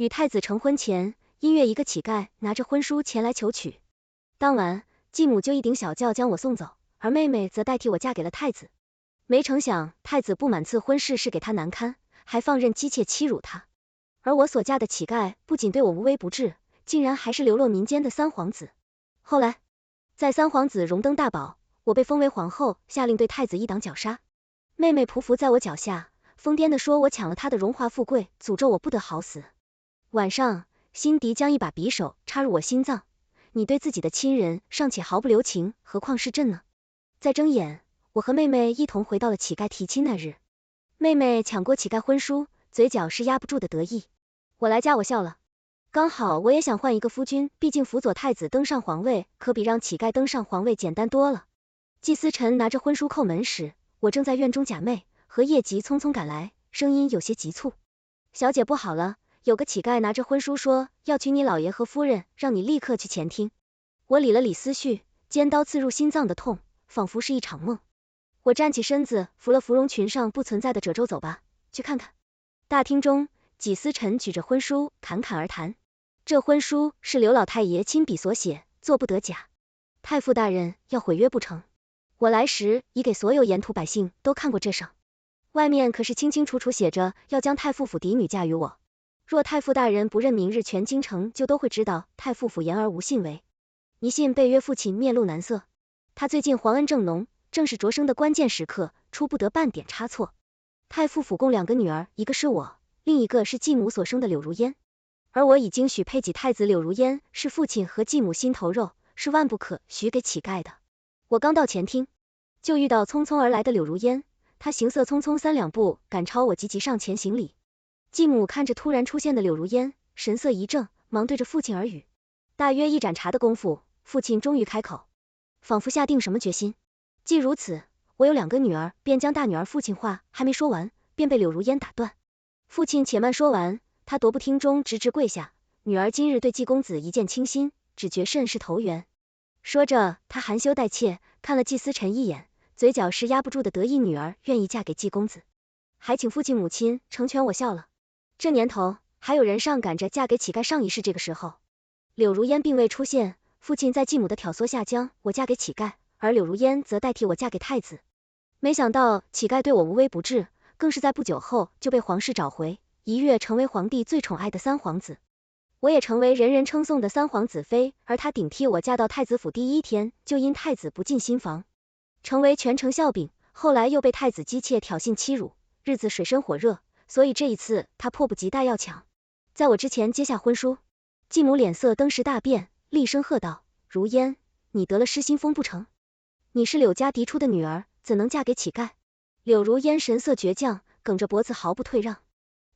与太子成婚前，因月一个乞丐拿着婚书前来求娶。当晚，继母就一顶小轿将我送走，而妹妹则代替我嫁给了太子。没成想，太子不满赐婚事是给他难堪，还放任姬妾欺辱他。而我所嫁的乞丐不仅对我无微不至，竟然还是流落民间的三皇子。后来，在三皇子荣登大宝，我被封为皇后，下令对太子一党绞杀。妹妹匍匐在我脚下，疯癫地说我抢了她的荣华富贵，诅咒我不得好死。晚上，辛迪将一把匕首插入我心脏，你对自己的亲人尚且毫不留情，何况是朕呢？在睁眼，我和妹妹一同回到了乞丐提亲那日。妹妹抢过乞丐婚书，嘴角是压不住的得意。我来嫁我笑了。刚好我也想换一个夫君，毕竟辅佐太子登上皇位，可比让乞丐登上皇位简单多了。祭司臣拿着婚书叩门时，我正在院中假寐，和叶吉匆匆赶来，声音有些急促。小姐不好了，有个乞丐拿着婚书说要娶你老爷和夫人，让你立刻去前厅。我理了理思绪，尖刀刺入心脏的痛，仿佛是一场梦。我站起身子，扶了芙蓉裙上不存在的褶皱，走吧，去看看。大厅中，祭司臣举着婚书侃侃而谈。这婚书是刘老太爷亲笔所写，做不得假。太傅大人要毁约不成？我来时已给所有沿途百姓都看过这上，外面可是清清楚楚写着要将太傅府嫡女嫁于我。若太傅大人不认，明日全京城就都会知道太傅府言而无信为。一信被约父亲面露难色，他最近皇恩正浓，正是擢升的关键时刻，出不得半点差错。太傅府共2个女儿，一个是我，另一个是继母所生的柳如烟。而我已经许配给太子柳如烟，是父亲和继母心头肉，是万不可许给乞丐的。我刚到前厅，就遇到匆匆而来的柳如烟，她行色匆匆3两步赶超我，急急上前行礼。继母看着突然出现的柳如烟，神色一怔，忙对着父亲耳语。大约一盏茶的功夫，父亲终于开口，仿佛下定什么决心。既如此，我有2个女儿，便将大女儿父亲话还没说完，便被柳如烟打断。父亲且慢说完，他踱步厅中直直跪下，女儿今日对季公子一见倾心，只觉甚是投缘。说着，他含羞带怯，看了季思辰一眼，嘴角是压不住的得意，女儿愿意嫁给季公子，还请父亲母亲成全我笑了。这年头，还有人上赶着嫁给乞丐上一世这个时候。柳如烟并未出现，父亲在继母的挑唆下将我嫁给乞丐，而柳如烟则代替我嫁给太子。没想到乞丐对我无微不至，更是在不久后就被皇室找回，一跃成为皇帝最宠爱的三皇子。我也成为人人称颂的三皇子妃，而他顶替我嫁到太子府第1天，就因太子不进新房，成为全城笑柄。后来又被太子姬妾挑衅欺辱，日子水深火热，所以这一次他迫不及待要抢。在我之前接下婚书，继母脸色登时大变，厉声喝道：如烟，你得了失心疯不成？你是柳家嫡出的女儿，怎能嫁给乞丐？柳如烟神色倔强，梗着脖子毫不退让。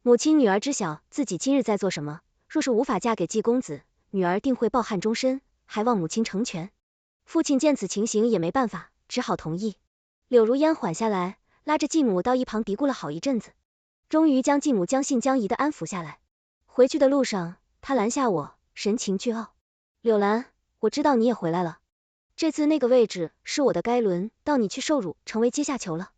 母亲女儿知晓自己今日在做什么，若是无法嫁给季公子，女儿定会抱憾终身，还望母亲成全。父亲见此情形也没办法，只好同意。柳如烟缓下来，拉着继母到一旁嘀咕了好一阵子，终于将继母将信将疑的安抚下来。回去的路上，他拦下我，神情倨傲：柳兰，我知道你也回来了，这次那个位置是我的，该轮到你去受辱，成为阶下囚了。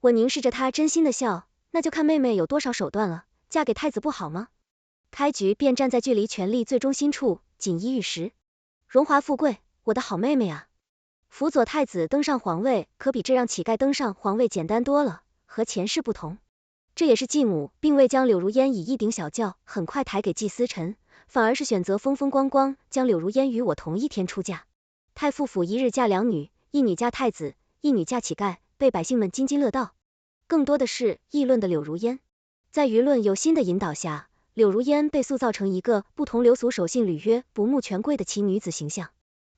我凝视着他，真心的笑，那就看妹妹有多少手段了，嫁给太子不好吗？开局便站在距离权力最中心处，锦衣玉食，荣华富贵，我的好妹妹啊！辅佐太子登上皇位，可比这让乞丐登上皇位简单多了，和前世不同。这也是继母并未将柳如烟以一顶小轿很快抬给季思辰，反而是选择风风光光将柳如烟与我同一天出嫁。太傅府一日嫁2女，一女嫁太子，一女嫁乞丐，被百姓们津津乐道。更多的是议论的柳如烟。在舆论有心的引导下，柳如烟被塑造成一个不同流俗、守信履约、不慕权贵的奇女子形象，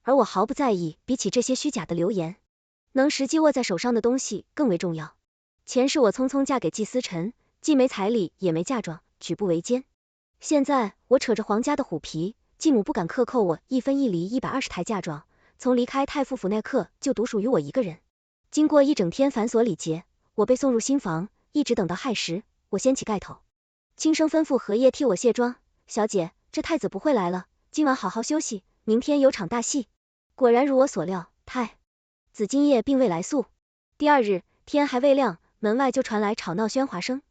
而我毫不在意，比起这些虚假的流言，能实际握在手上的东西更为重要。前世我匆匆嫁给季思辰，既没彩礼也没嫁妆，举步维艰。现在我扯着皇家的虎皮，继母不敢克扣我1分1厘120台嫁妆，从离开太傅府那刻就独属于我一个人。经过一整天繁琐礼节，我被送入新房，一直等到亥时，我掀起盖头，轻声吩咐荷叶替我卸妆：小姐，这太子不会来了，今晚好好休息，明天有场大戏。果然如我所料，太子今夜并未来宿。第2日天还未亮，门外就传来吵闹喧哗声。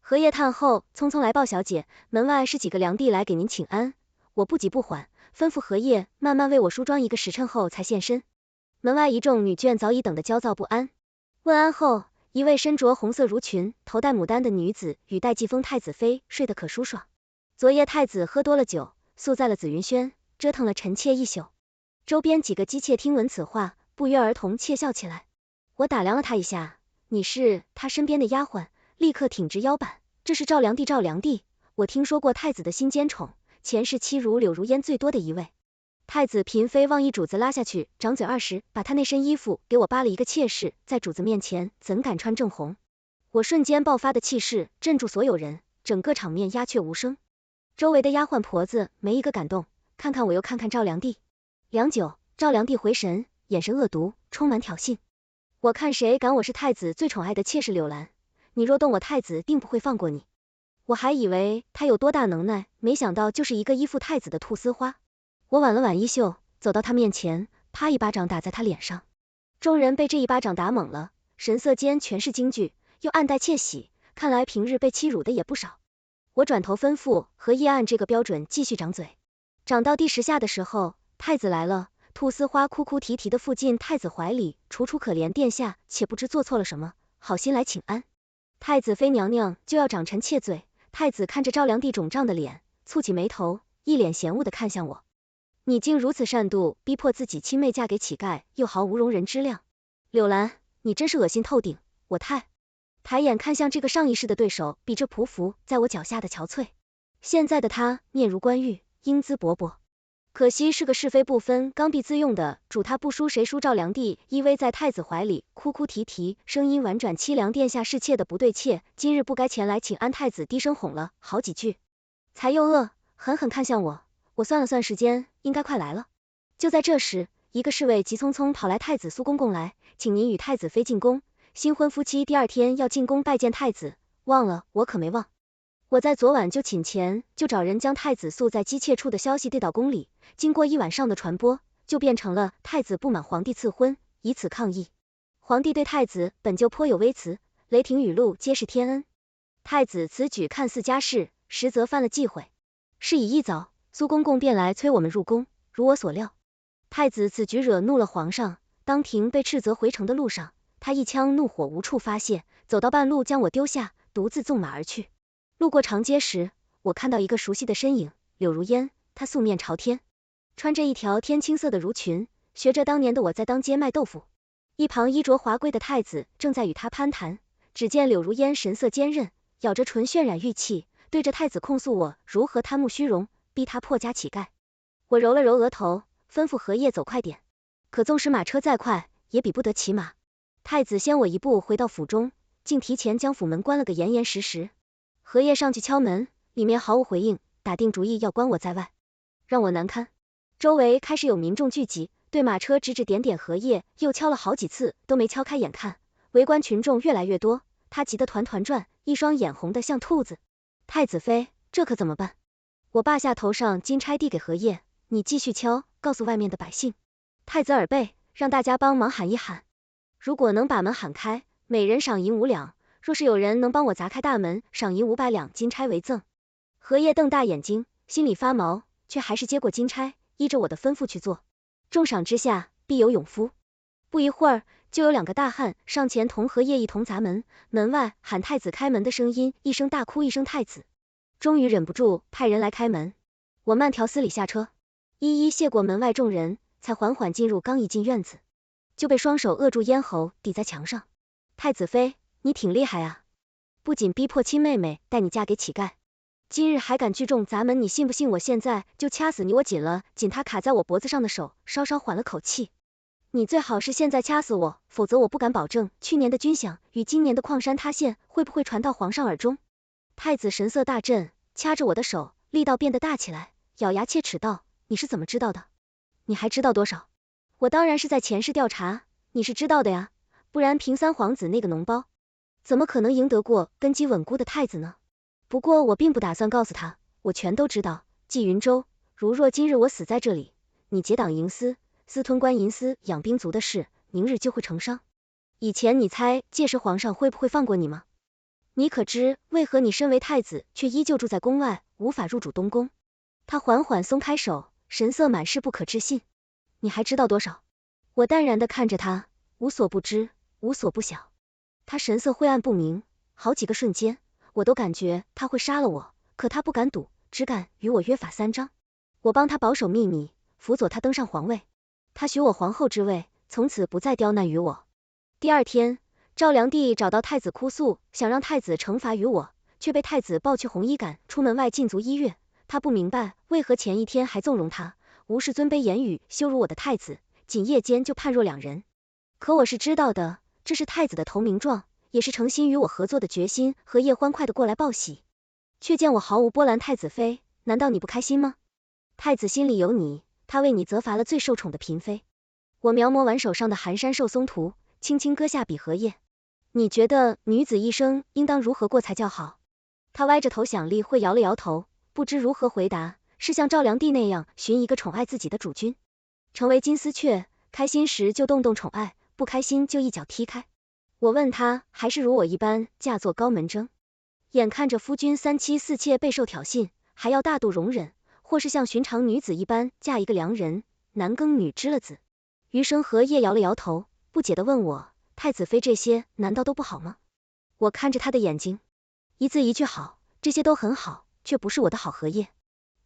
荷叶叹后，匆匆来报小姐，门外是几个良弟来给您请安。我不急不缓，吩咐荷叶慢慢为我梳妆一个时辰后才现身。门外一众女眷早已等得焦躁不安。问安后，一位身着红色襦裙、头戴牡丹的女子与戴季风太子妃睡得可舒爽。昨夜太子喝多了酒，宿在了紫云轩，折腾了臣妾一宿。周边几个姬妾听闻此话，不约而同窃笑起来。我打量了他一下，你是他身边的丫鬟，立刻挺直腰板，这是赵良娣。赵良娣，我听说过太子的新奸宠，前世妻如柳如烟最多的一位。太子嫔妃望一主子拉下去，掌嘴20，把他那身衣服给我扒了一个妾室，在主子面前怎敢穿正红？我瞬间爆发的气势镇住所有人，整个场面鸦雀无声。周围的丫鬟婆子没一个敢动，看看我又看看赵良娣。良久，赵良娣回神，眼神恶毒，充满挑衅。我看谁敢！我是太子最宠爱的妾室柳兰，你若动我，太子定不会放过你。我还以为他有多大能耐，没想到就是一个依附太子的菟丝花。我挽了挽衣袖，走到他面前，啪一巴掌打在他脸上。众人被这一巴掌打懵了，神色间全是惊惧，又暗带窃喜，看来平日被欺辱的也不少。我转头吩咐荷叶按这个标准继续掌嘴。掌到第10下的时候，太子来了。菟丝花哭哭啼啼的附近太子怀里，楚楚可怜殿下，且不知做错了什么，好心来请安。太子妃娘娘就要掌臣妾嘴，太子看着赵良娣肿胀的脸，蹙起眉头，一脸嫌恶的看向我。你竟如此善妒，逼迫自己亲妹嫁给乞丐，又毫无容人之量。柳兰，你真是恶心透顶！我抬眼看向这个上一世的对手，比这匍匐在我脚下的憔悴。现在的他面如冠玉，英姿勃勃。可惜是个是非不分、刚愎自用的主，他不输谁输。赵良娣依偎在太子怀里，哭哭啼啼，声音婉转凄凉。殿下是妾的不对妾，今日不该前来请安。太子低声哄了好几句，才又恶狠狠看向我。我算了算时间，应该快来了。就在这时，一个侍卫急匆匆跑来，太子苏公公来，请您与太子妃进宫。新婚夫妻第2天要进宫拜见太子。忘了？我可没忘。我在昨晚就寝前就找人将太子宿在姬妾处的消息递到宫里，经过1晚上的传播，就变成了太子不满皇帝赐婚，以此抗议。皇帝对太子本就颇有微词，雷霆雨露皆是天恩。太子此举看似家事，实则犯了忌讳。事已一早，苏公公便来催我们入宫，如我所料，太子此举惹怒了皇上，当庭被斥责。回城的路上，他一腔怒火无处发泄，走到半路将我丢下，独自纵马而去。路过长街时，我看到一个熟悉的身影，柳如烟。她素面朝天，穿着一条天青色的襦裙，学着当年的我在当街卖豆腐。一旁衣着华贵的太子正在与她攀谈，只见柳如烟神色坚韧，咬着唇渲染玉气，对着太子控诉我如何贪慕虚荣，逼他破家乞丐。我揉了揉额头，吩咐荷叶走快点。可纵使马车再快，也比不得骑马。太子先我一步回到府中，竟提前将府门关了个严严实实。荷叶上去敲门，里面毫无回应，打定主意要关我在外，让我难堪。周围开始有民众聚集，对马车指指点点。荷叶又敲了好几次，都没敲开。眼看围观群众越来越多，他急得团团转，一双眼红得像兔子。太子妃，这可怎么办？我拔下头上金钗递给荷叶，你继续敲，告诉外面的百姓，太子耳背，让大家帮忙喊一喊。如果能把门喊开，每人赏银5两。若是有人能帮我砸开大门，赏银500两金钗为赠。荷叶瞪大眼睛，心里发毛，却还是接过金钗，依着我的吩咐去做。重赏之下，必有勇夫。不一会儿，就有2个大汉上前同荷叶一同砸门。门外喊太子开门的声音，一声大哭，一声太子。终于忍不住派人来开门。我慢条斯理下车，一一谢过门外众人，才缓缓进入。刚一进院子，就被双手扼住咽喉，抵在墙上。太子妃，你挺厉害啊，不仅逼迫亲妹妹带你嫁给乞丐，今日还敢聚众砸门，你信不信我现在就掐死你？我紧了紧他卡在我脖子上的手，稍稍缓了口气。你最好是现在掐死我，否则我不敢保证去年的军饷与今年的矿山塌陷会不会传到皇上耳中。太子神色大震，掐着我的手，力道变得大起来，咬牙切齿道，你是怎么知道的？你还知道多少？我当然是在前世调查，你是知道的呀，不然凭3皇子那个脓包，怎么可能赢得过根基稳固的太子呢？不过我并不打算告诉他，我全都知道。纪云州，如若今日我死在这里，你结党营私，私吞官银私养兵卒的事，明日就会成伤。以前你猜届时皇上会不会放过你吗？你可知为何你身为太子，却依旧住在宫外，无法入主东宫？他缓缓松开手，神色满是不可置信。你还知道多少？我淡然地看着他，无所不知，无所不晓。他神色晦暗不明，好几个瞬间，我都感觉他会杀了我，可他不敢赌，只敢与我约法三章。我帮他保守秘密，辅佐他登上皇位，他许我皇后之位，从此不再刁难于我。第二天，赵良帝找到太子哭诉，想让太子惩罚于我，却被太子抱去红衣杆，出门外禁足1月。他不明白为何前一天还纵容他，无视尊卑言语羞辱我的太子，仅夜间就判若两人。可我是知道的，这是太子的投名状，也是诚心与我合作的决心，和叶欢快的过来报喜。却见我毫无波澜，太子妃，难道你不开心吗？太子心里有你，他为你责罚了最受宠的嫔妃。我描摹完手上的寒山寿松图，轻轻搁下笔荷叶。你觉得女子一生应当如何过才叫好？他歪着头想立会摇了摇头，不知如何回答，是像赵良帝那样寻一个宠爱自己的主君，成为金丝雀，开心时就动动宠爱，不开心就一脚踢开。我问他，还是如我一般嫁作高门征，眼看着夫君3妻4妾备受挑衅，还要大度容忍，或是像寻常女子一般嫁一个良人，男耕女织了子。余生荷叶摇了摇头，不解地问我，太子妃这些难道都不好吗？我看着他的眼睛，一字一句好，这些都很好，却不是我的好荷叶。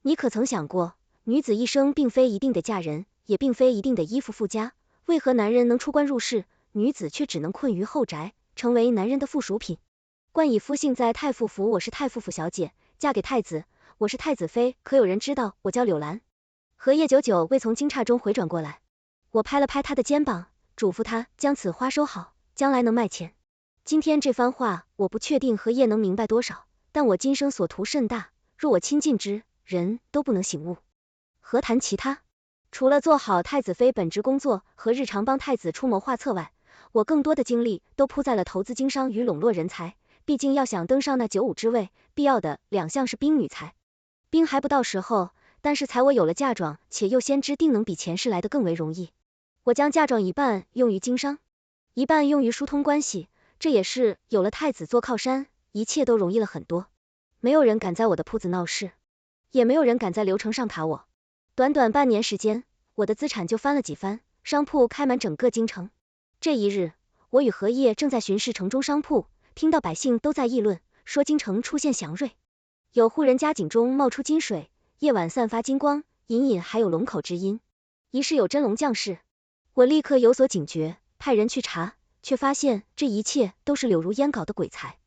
你可曾想过，女子一生并非一定得嫁人，也并非一定得依附夫家，为何男人能出关入仕，女子却只能困于后宅，成为男人的附属品？冠以夫姓在太傅府，我是太傅府小姐，嫁给太子，我是太子妃，可有人知道我叫柳兰？荷叶久久未从惊诧中回转过来，我拍了拍他的肩膀，嘱咐他将此花收好，将来能卖钱。今天这番话，我不确定荷叶能明白多少，但我今生所图甚大，若我亲近之，人都不能醒悟，何谈其他？除了做好太子妃本职工作和日常帮太子出谋划策外，我更多的精力都扑在了投资经商与笼络人才。毕竟要想登上那95之位，必要的2项是兵女才。兵还不到时候，但是才我有了嫁妆，且又先知定能比前世来的更为容易。我将嫁妆一半用于经商，一半用于疏通关系，这也是有了太子做靠山，一切都容易了很多。没有人敢在我的铺子闹事，也没有人敢在流程上卡我。短短半年时间，我的资产就翻了几番，商铺开满整个京城。这一日，我与荷叶正在巡视城中商铺，听到百姓都在议论，说京城出现祥瑞，有户人家井中冒出金水，夜晚散发金光，隐隐还有龙口之音，疑是有真龙降世。我立刻有所警觉，派人去查，却发现这一切都是柳如烟搞的鬼才。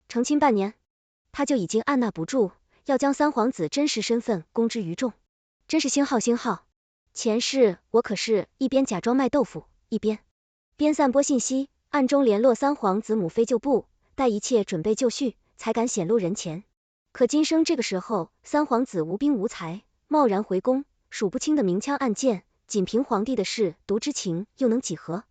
成亲半年，他就已经按捺不住，要将三皇子真实身份公之于众，真是星号星号。前世我可是一边假装卖豆腐，一边散播信息，暗中联络三皇子母妃旧部，待一切准备就绪，才敢显露人前。可今生这个时候，三皇子无兵无财，贸然回宫，数不清的明枪暗箭，仅凭皇帝的事毒之情，又能几何？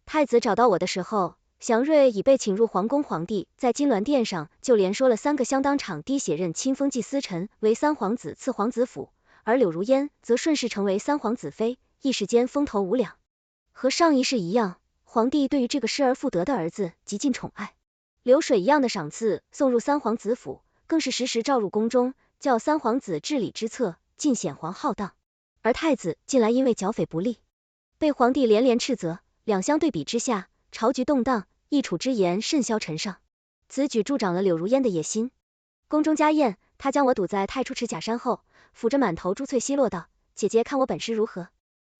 太子找到我的时候，祥瑞已被请入皇宫，皇帝在金銮殿上就连说了3个相当场滴血任亲封祭司臣为三皇子赐皇子府，而柳如烟则顺势成为三皇子妃，一时间风头无两。和上一世一样，皇帝对于这个失而复得的儿子极尽宠爱，流水一样的赏赐送入三皇子府，更是时时召入宫中，叫三皇子治理之策，尽显皇浩荡。而太子近来因为剿匪不利，被皇帝连连斥责，两相对比之下，朝局动荡，易处之言甚嚣尘上。此举助长了柳如烟的野心。宫中家宴，他将我堵在太初池假山后，抚着满头珠翠奚落道：“姐姐看我本事如何？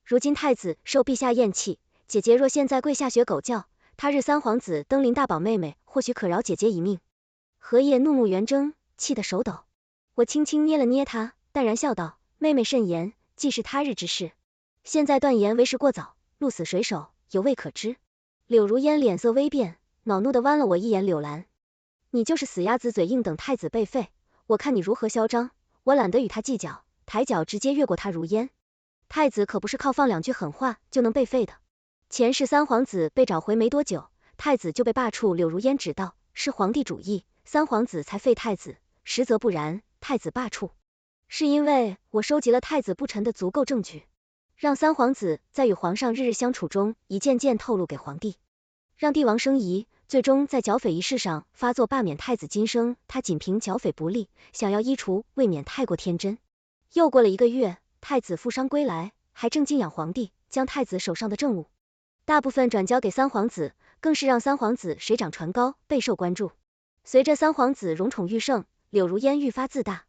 如今太子受陛下厌弃，姐姐若现在跪下学狗叫，他日三皇子登临大宝妹妹，或许可饶姐姐一命。”荷叶怒目圆睁，气得手抖。我轻轻捏了捏他，淡然笑道：“妹妹慎言，既是他日之事，现在断言为时过早，鹿死谁手，犹未可知。”柳如烟脸色微变，恼怒地剜了我一眼：“柳兰，你就是死鸭子嘴硬，等太子被废，我看你如何嚣张。”我懒得与他计较，抬脚直接越过他如烟。太子可不是靠放2句狠话就能被废的。前世三皇子被找回没多久，太子就被罢黜。柳如烟指道：“是皇帝主意，三皇子才废太子，实则不然，太子罢黜是因为我收集了太子不臣的足够证据，让三皇子在与皇上日日相处中一件件透露给皇帝，让帝王生疑，最终在剿匪一事上发作罢免太子金生，他仅凭剿匪不力，想要依除，未免太过天真。又过了1个月，太子负伤归来，还正敬仰皇帝，将太子手上的政务大部分转交给三皇子，更是让三皇子水涨船高，备受关注。随着三皇子荣宠愈盛，柳如烟愈发自大。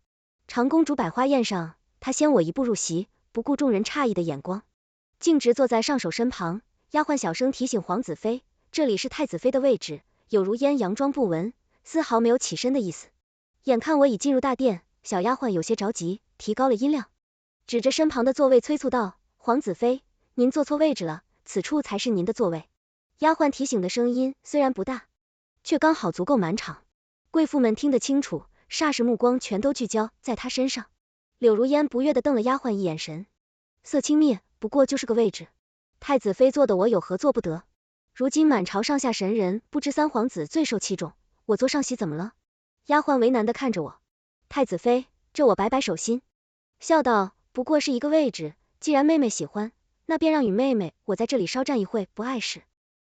长公主百花宴上，她先我一步入席，不顾众人诧异的眼光，径直坐在上首身旁。丫鬟小声提醒皇子妃，这里是太子妃的位置。柳如烟佯装不闻，丝毫没有起身的意思。眼看我已进入大殿，小丫鬟有些着急，提高了音量，指着身旁的座位催促道：皇子妃，您坐错位置了，此处才是您的座位。丫鬟提醒的声音虽然不大，却刚好足够满场。贵妇们听得清楚，霎时目光全都聚焦在她身上。柳如烟不悦地瞪了丫鬟一眼神，色轻蔑，不过就是个位置，太子妃坐的我有何做不得？如今满朝上下神人，不知三皇子最受器重，我坐上席怎么了？丫鬟为难地看着我。太子妃，这我摆摆手心，笑道：不过是一个位置，既然妹妹喜欢，那便让与妹妹我在这里稍站一会，不碍事。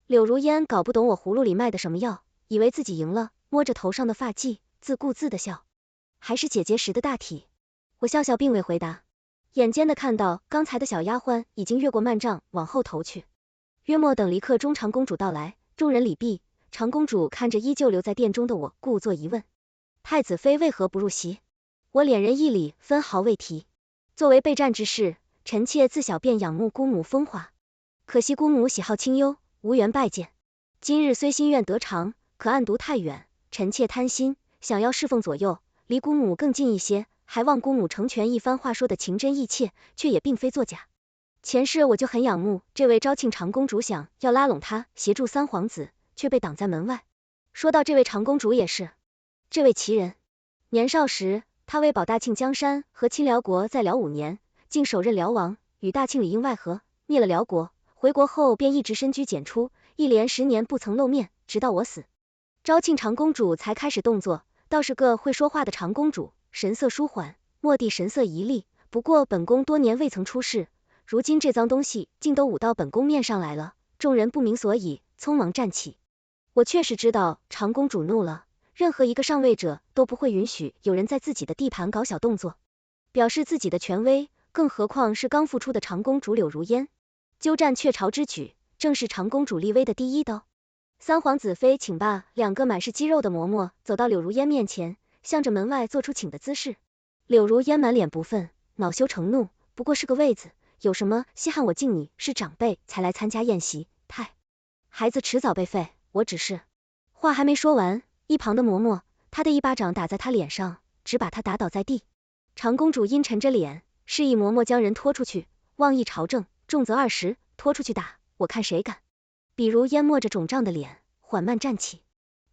柳如烟搞不懂我葫芦里卖的什么药，以为自己赢了，摸着头上的发髻，自顾自的笑。还是姐姐时的大体。我笑笑并未回答，眼尖的看到刚才的小丫鬟已经越过幔帐往后头去。约莫等离刻钟长公主到来，众人礼毕，长公主看着依旧留在殿中的我，故作疑问：太子妃为何不入席？我脸人一礼，分毫未提。作为备战之士，臣妾自小便仰慕姑母风华，可惜姑母喜好清幽，无缘拜见。今日虽心愿得偿，可暗读太远，臣妾贪心，想要侍奉左右，离姑母更近一些，还望姑母成全一番话说的情真意切，却也并非作假。前世我就很仰慕这位昭庆长公主，想要拉拢她协助三皇子，却被挡在门外。说到这位长公主也是，这位奇人，年少时她为保大庆江山和亲辽国在辽5年，竟首任辽王，与大庆里应外合，灭了辽国。回国后便一直深居简出，一连10年不曾露面，直到我死，昭庆长公主才开始动作，倒是个会说话的长公主，神色舒缓，蓦地神色一厉，不过本宫多年未曾出世，如今这脏东西竟都舞到本宫面上来了。众人不明所以，匆忙站起。我确实知道长公主怒了，任何一个上位者都不会允许有人在自己的地盘搞小动作，表示自己的权威，更何况是刚复出的长公主柳如烟。鸠占鹊巢之举，正是长公主立威的第一刀。三皇子妃请罢2个满是肌肉的嬷嬷走到柳如烟面前，向着门外做出请的姿势。柳如烟满脸不忿，恼羞成怒，不过是个位子，有什么稀罕我敬你是长辈才来参加宴席，孩子迟早被废，我只是……话还没说完，一旁的嬷嬷她的一巴掌打在她脸上，只把她打倒在地。长公主阴沉着脸，示意嬷嬷将人拖出去，妄议朝政，重则20，拖出去打，我看谁敢。比如淹没着肿胀的脸，缓慢站起。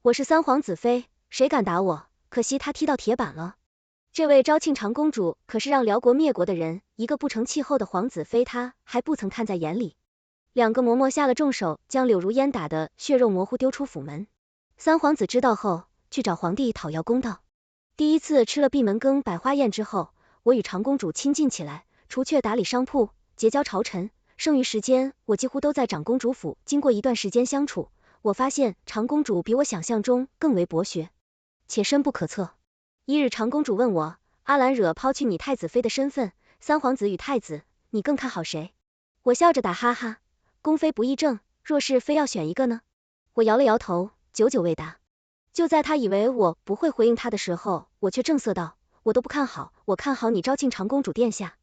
我是三皇子妃，谁敢打我？可惜他踢到铁板了。这位昭庆长公主可是让辽国灭国的人，一个不成气候的皇子妃，她还不曾看在眼里。2个嬷嬷下了重手，将柳如烟打得血肉模糊，丢出府门。三皇子知道后，去找皇帝讨要公道。第一次吃了闭门羹百花宴之后，我与长公主亲近起来，除却打理商铺，结交朝臣，剩余时间我几乎都在长公主府。经过一段时间相处，我发现长公主比我想象中更为博学，且深不可测。一日，长公主问我，阿兰惹抛去你太子妃的身份，三皇子与太子，你更看好谁？我笑着打哈哈，宫妃不议政，若是非要选一个呢？我摇了摇头，久久未答。就在他以为我不会回应他的时候，我却正色道，我都不看好，我看好你昭庆长公主殿下。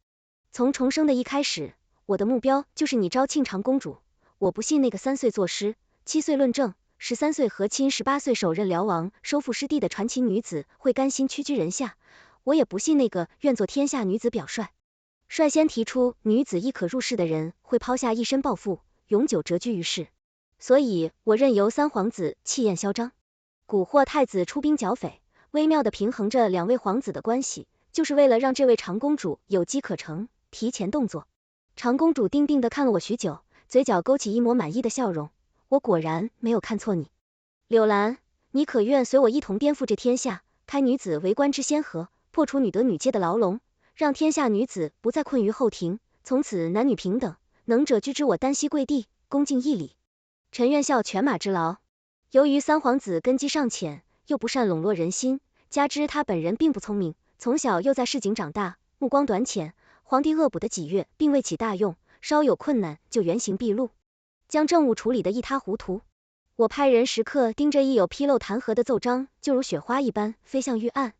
从重生的一开始，我的目标就是你昭庆长公主。我不信那个3岁作诗，7岁论政，13岁和亲，18岁首任辽王，收复失地的传奇女子会甘心屈居人下。我也不信那个愿做天下女子表率，率先提出女子亦可入仕的人会抛下一身抱负，永久谪居于世。所以我任由三皇子气焰嚣张，蛊惑太子出兵剿匪，微妙地平衡着2位皇子的关系，就是为了让这位长公主有机可乘，提前动作。长公主定定地看了我许久，嘴角勾起一抹满意的笑容。我果然没有看错你，柳兰，你可愿随我一同颠覆这天下，开女子为官之先河，破除女德女阶的牢笼，让天下女子不再困于后庭，从此男女平等，能者居之我单膝跪地，恭敬一礼。臣愿效犬马之劳。由于三皇子根基尚浅，又不善笼络人心，加之他本人并不聪明，从小又在市井长大，目光短浅，皇帝恶补的几月并未起大用，稍有困难就原形毕露，将政务处理得一塌糊涂。我派人时刻盯着一有纰漏弹劾的奏章，就如雪花一般飞向御案。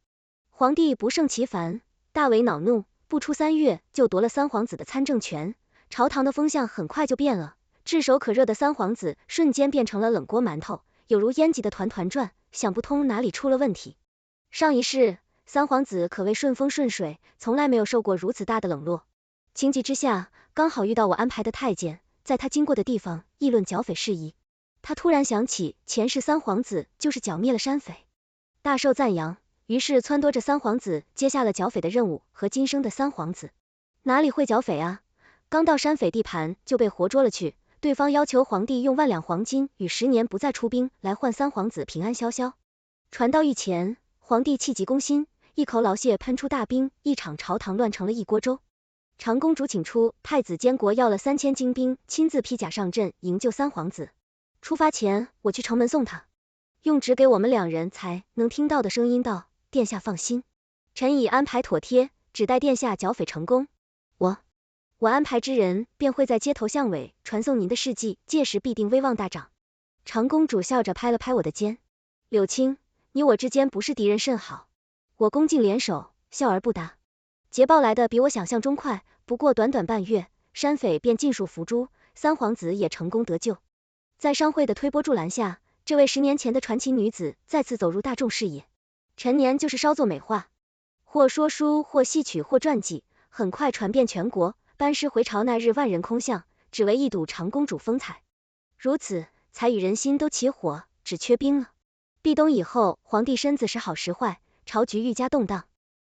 皇帝不胜其烦，大为恼怒，不出3月就夺了三皇子的参政权，朝堂的风向很快就变了，炙手可热的三皇子瞬间变成了冷锅馒头，有如烟急的团团转，想不通哪里出了问题。上一世，三皇子可谓顺风顺水，从来没有受过如此大的冷落。情急之下，刚好遇到我安排的太监，在他经过的地方议论剿匪事宜。他突然想起前世三皇子就是剿灭了山匪，大受赞扬，于是撺掇着三皇子接下了剿匪的任务和今生的三皇子。哪里会剿匪啊？刚到山匪地盘就被活捉了去，对方要求皇帝用1万两黄金与10年不再出兵来换三皇子平安消消。传到御前，皇帝气急攻心，一口老血喷出大兵，一场朝堂乱成了一锅粥。长公主请出太子监国要了3000精兵，亲自披甲上阵营救三皇子。出发前，我去城门送他，用只给我们2人才能听到的声音道：殿下放心，臣已安排妥帖，只待殿下剿匪成功，我安排之人便会在街头巷尾传颂您的事迹，届时必定威望大涨。长公主笑着拍了拍我的肩，柳青，你我之间不是敌人甚好。我恭敬联手，笑而不答。捷报来的比我想象中快，不过短短半月，山匪便尽数伏诛，三皇子也成功得救。在商会的推波助澜下，这位10年前的传奇女子再次走入大众视野。陈年就是稍作美化，或说书，或戏曲，或传记，很快传遍全国。班师回朝那日，万人空巷，只为一睹长公主风采。如此，才与人心都起火，只缺兵了。壁冬以后，皇帝身子时好时坏，朝局愈加动荡。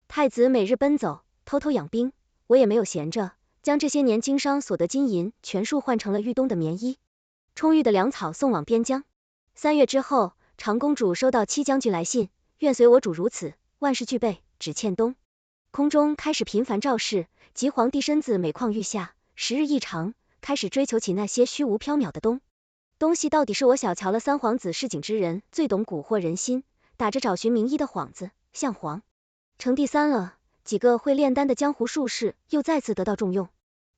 太子每日奔走，偷偷养兵，我也没有闲着，将这些年经商所得金银全数换成了御冬的棉衣，充裕的粮草送往边疆。3月之后，长公主收到戚将军来信，愿随我主如此，万事俱备，只欠冬。空中开始频繁照示，即皇帝身子每况愈下，时日一长，开始追求起那些虚无缥缈的东西。到底是我小瞧了三皇子市井之人，最懂蛊惑人心，打着找寻名医的幌子，向皇成第3了。几个会炼丹的江湖术士又再次得到重用，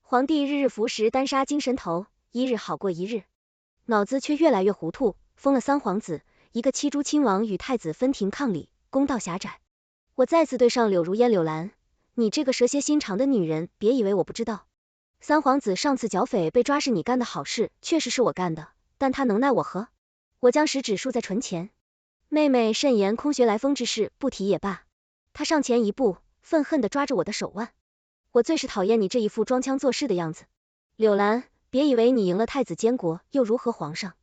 皇帝日日服食丹砂精神头，一日好过一日，脑子却越来越糊涂，封了三皇子，一个欺诛亲王与太子分庭抗礼，公道狭窄。我再次对上柳如烟，柳兰，你这个蛇蝎心肠的女人，别以为我不知道。三皇子上次剿匪被抓是你干的好事，确实是我干的，但他能奈我何？我将食指竖在唇前，妹妹慎言空穴来风之事，不提也罢。他上前一步，愤恨地抓着我的手腕。我最是讨厌你这一副装腔作势的样子。柳兰，别以为你赢了太子监国，又如何皇上？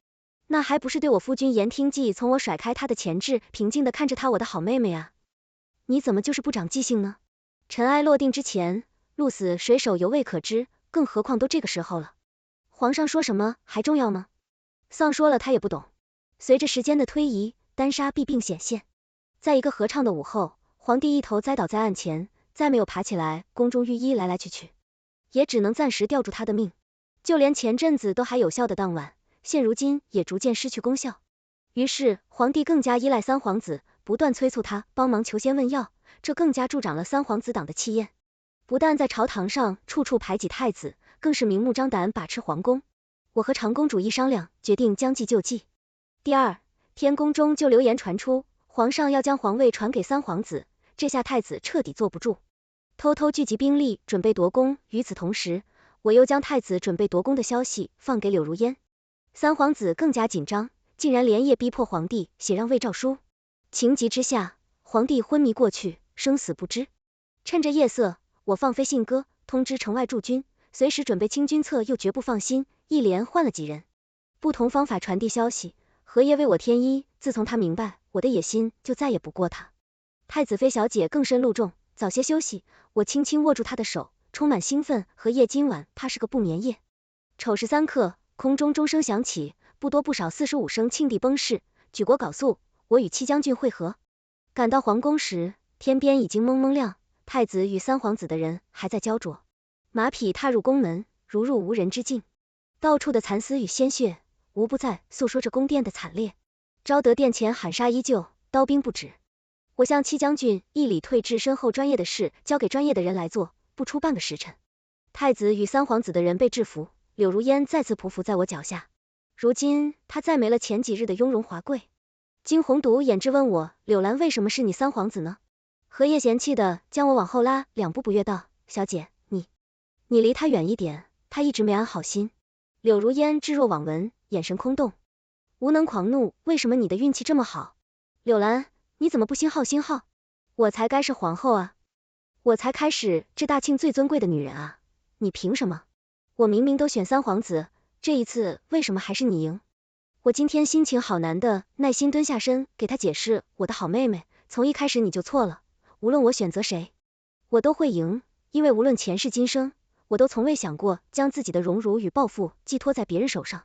那还不是对我夫君言听计，从我甩开他的前置，平静地看着他我的好妹妹啊。你怎么就是不长记性呢？尘埃落定之前，鹿死谁手犹未可知，更何况都这个时候了，皇上说什么还重要吗？丧说了他也不懂。随着时间的推移，丹砂弊病显现，在一个合唱的午后，皇帝一头栽倒在案前，再没有爬起来，宫中御医来来去去，也只能暂时吊住他的命。就连前阵子都还有效的当晚，现如今也逐渐失去功效。于是皇帝更加依赖三皇子，不断催促他帮忙求仙问药，这更加助长了三皇子党的气焰，不但在朝堂上处处排挤太子，更是明目张胆把持皇宫。我和长公主一商量，决定将计就计。第2天，宫中就流言传出，皇上要将皇位传给三皇子，这下太子彻底坐不住，偷偷聚集兵力准备夺宫。与此同时，我又将太子准备夺宫的消息放给柳如烟。三皇子更加紧张，竟然连夜逼迫皇帝写让位诏书。情急之下，皇帝昏迷过去，生死不知。趁着夜色，我放飞信鸽，通知城外驻军，随时准备清君侧，又绝不放心，一连换了几人，不同方法传递消息。荷叶为我添衣，自从他明白我的野心，就再也不过他。太子妃小姐更深露重，早些休息。我轻轻握住她的手，充满兴奋。荷叶今晚怕是个不眠夜。丑时3刻，空中钟声响起，不多不少45声庆帝崩逝，举国缟素。我与戚将军会合，赶到皇宫时，天边已经蒙蒙亮，太子与三皇子的人还在焦灼。马匹踏入宫门，如入无人之境，到处的蚕丝与鲜血，无不在诉说着宫殿的惨烈。昭德殿前喊杀依旧，刀兵不止。我向戚将军一礼退至，身后专业的事交给专业的人来做，不出半个时辰，太子与三皇子的人被制服，柳如烟再次匍匐在我脚下。如今他再没了前几日的雍容华贵。金宏笃眼质问我，柳兰为什么是你三皇子呢？荷叶嫌弃的将我往后拉2步，不悦道，小姐，你离他远一点，他一直没安好心。柳如烟置若罔闻，眼神空洞，无能狂怒，为什么你的运气这么好？柳兰，你怎么不心浩？我才该是皇后啊，我才开始这大庆最尊贵的女人啊，你凭什么？我明明都选三皇子，这一次为什么还是你赢？我今天心情好难的，耐心蹲下身给他解释，我的好妹妹，从一开始你就错了，无论我选择谁，我都会赢，因为无论前世今生，我都从未想过将自己的荣辱与抱负寄托在别人手上。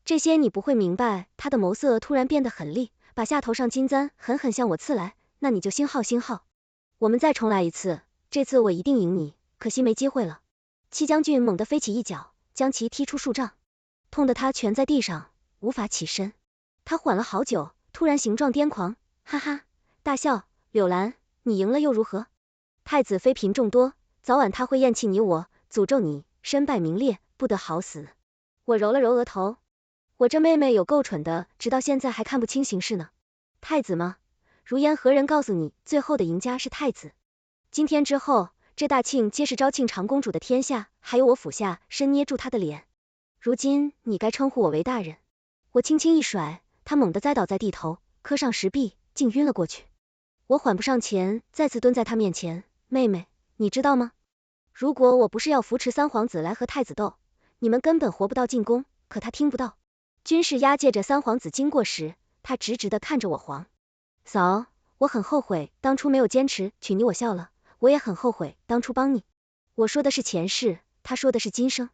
这些你不会明白。他的眸色突然变得狠厉，把下头上金簪狠狠向我刺来，那你就心浩。我们再重来一次，这次我一定赢你，可惜没机会了。戚将军猛地飞起一脚，将其踢出数丈，痛得他蜷在地上，无法起身。他缓了好久，突然形状癫狂，哈哈大笑，柳兰，你赢了又如何？太子妃嫔众多，早晚他会厌弃你我，诅咒你身败名裂，不得好死。我揉了揉额头，我这妹妹有够蠢的，直到现在还看不清形势呢。太子吗？如烟何人告诉你，最后的赢家是太子？今天之后，这大庆皆是昭庆长公主的天下，还有我府下深捏住她的脸。如今你该称呼我为大人。我轻轻一甩，他猛地栽倒在地头，磕上石壁，竟晕了过去。我缓步上前，再次蹲在他面前，妹妹，你知道吗？如果我不是要扶持三皇子来和太子斗，你们根本活不到进宫。可他听不到。军士押解着三皇子经过时，他直直地看着我皇嫂，我很后悔当初没有坚持娶你，我笑了，我也很后悔当初帮你。我说的是前世，他说的是今生。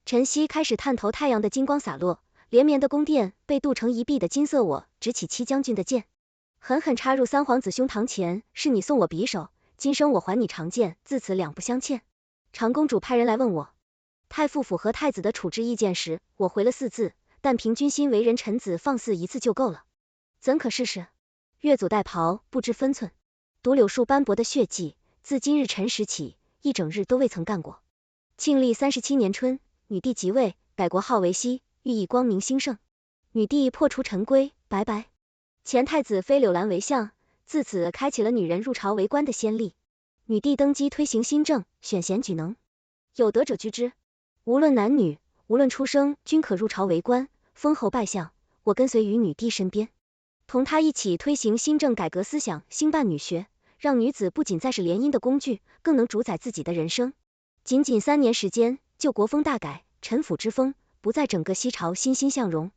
晨曦开始探头，太阳的金光洒落，连绵的宫殿被镀成一碧的金色。我执起戚将军的剑，狠狠插入三皇子胸膛前，是你送我匕首，今生我还你长剑，自此两不相欠。长公主派人来问我太傅府和太子的处置意见时，我回了4字，但凭君心为人，臣子放肆一次就够了，怎可试试？越俎代庖，不知分寸，读柳树斑驳的血迹，自今日辰时起，一整日都未曾干过。庆历37年春，女帝即位，改国号为熙，寓意光明兴盛。女帝破除陈规，拜。前太子妃柳兰为相，自此开启了女人入朝为官的先例。女帝登基推行新政，选贤举能，有德者居之，无论男女，无论出生，均可入朝为官，封侯拜相。我跟随于女帝身边，同她一起推行新政改革思想，兴办女学，让女子不仅再是联姻的工具，更能主宰自己的人生。仅3年时间，就国风大改，臣辅之风不在整个西朝欣欣向荣。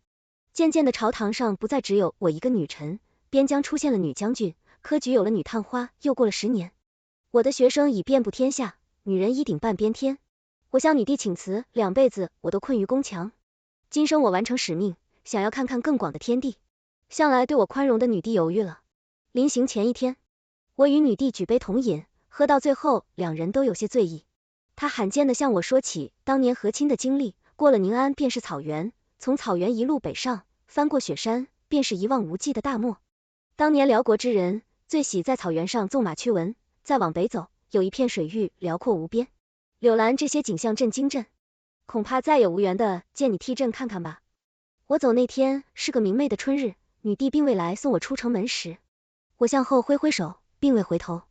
渐渐的，朝堂上不再只有我一个女臣，边疆出现了女将军，科举有了女探花。又过了10年，我的学生已遍布天下，女人一顶半边天。我向女帝请辞，2辈子我都困于宫墙，今生我完成使命，想要看看更广的天地。向来对我宽容的女帝犹豫了。临行前一天，我与女帝举杯同饮，喝到最后，2人都有些醉意。她罕见地向我说起当年和亲的经历，过了宁安便是草原，从草原一路北上，翻过雪山，便是一望无际的大漠。当年辽国之人最喜在草原上纵马驱蚊，再往北走，有一片水域辽阔无边。柳兰这些景象震惊朕，恐怕再也无缘的见你替朕看看吧。我走那天是个明媚的春日，女帝并未来送我出城门时，我向后挥挥手，并未回头。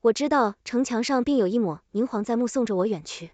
我知道城墙上并有一抹明黄在目送着我远去。